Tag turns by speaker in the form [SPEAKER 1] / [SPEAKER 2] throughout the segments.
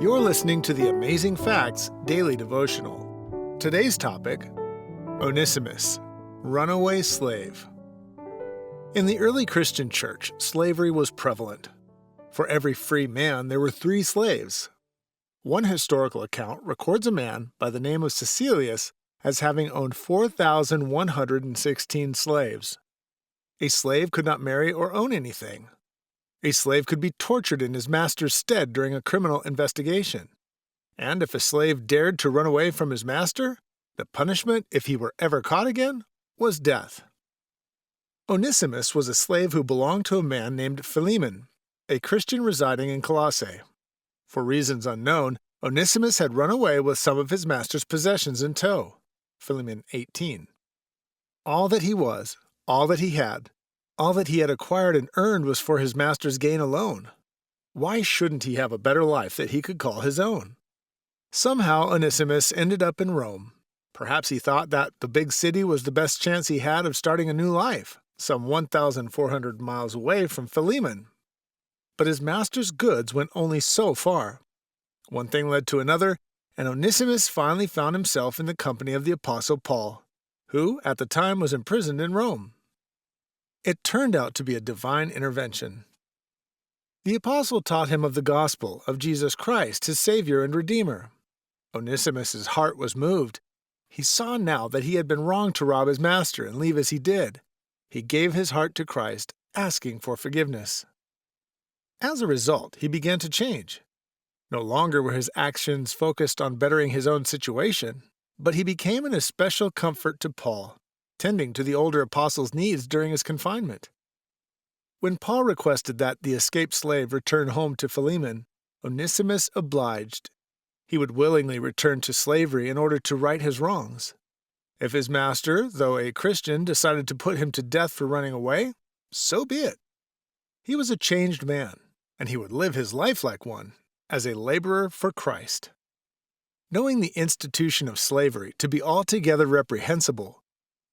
[SPEAKER 1] You're listening to the Amazing Facts Daily Devotional. Today's topic, Onesimus, Runaway Slave. In the early Christian church, slavery was prevalent. For every free man, there were 3 slaves. One historical account records a man by the name of Caecilius as having owned 4,116 slaves. A slave could not marry or own anything. A slave could be tortured in his master's stead during a criminal investigation. And if a slave dared to run away from his master, the punishment, if he were ever caught again, was death. Onesimus was a slave who belonged to a man named Philemon, a Christian residing in Colossae. For reasons unknown, Onesimus had run away with some of his master's possessions in tow. Philemon 18. All that he was, all that he had, all that he had acquired and earned was for his master's gain alone. Why shouldn't he have a better life that he could call his own? Somehow Onesimus ended up in Rome. Perhaps he thought that the big city was the best chance he had of starting a new life, some 1,400 miles away from Philemon. But his master's goods went only so far. One thing led to another, and Onesimus finally found himself in the company of the Apostle Paul, who at the time was imprisoned in Rome. It turned out to be a divine intervention. The apostle taught him of the gospel of Jesus Christ, his Savior and Redeemer. Onesimus's heart was moved. He saw now that he had been wrong to rob his master and leave as he did. He gave his heart to Christ, asking for forgiveness. As a result, he began to change. No longer were his actions focused on bettering his own situation, but he became an especial comfort to Paul, tending to the older apostle's needs during his confinement. When Paul requested that the escaped slave return home to Philemon, Onesimus obliged. He would willingly return to slavery in order to right his wrongs. If his master, though a Christian, decided to put him to death for running away, so be it. He was a changed man, and he would live his life like one, as a laborer for Christ. Knowing the institution of slavery to be altogether reprehensible,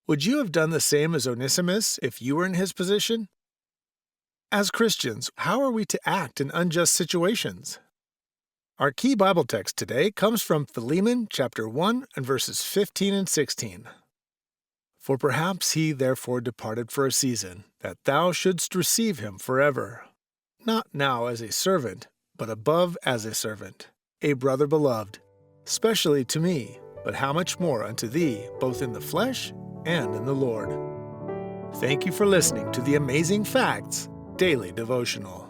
[SPEAKER 1] would you have done the same as Onesimus if you were in his position? As Christians, how are we to act in unjust situations? Our key Bible text today comes from Philemon chapter 1 and verses 15 and 16. For perhaps he therefore departed for a season, that thou shouldst receive him forever, not now as a servant, but above as a servant, a brother beloved, specially to me, but how much more unto thee, both in the flesh and in the Lord. Thank you for listening to the Amazing Facts Daily Devotional.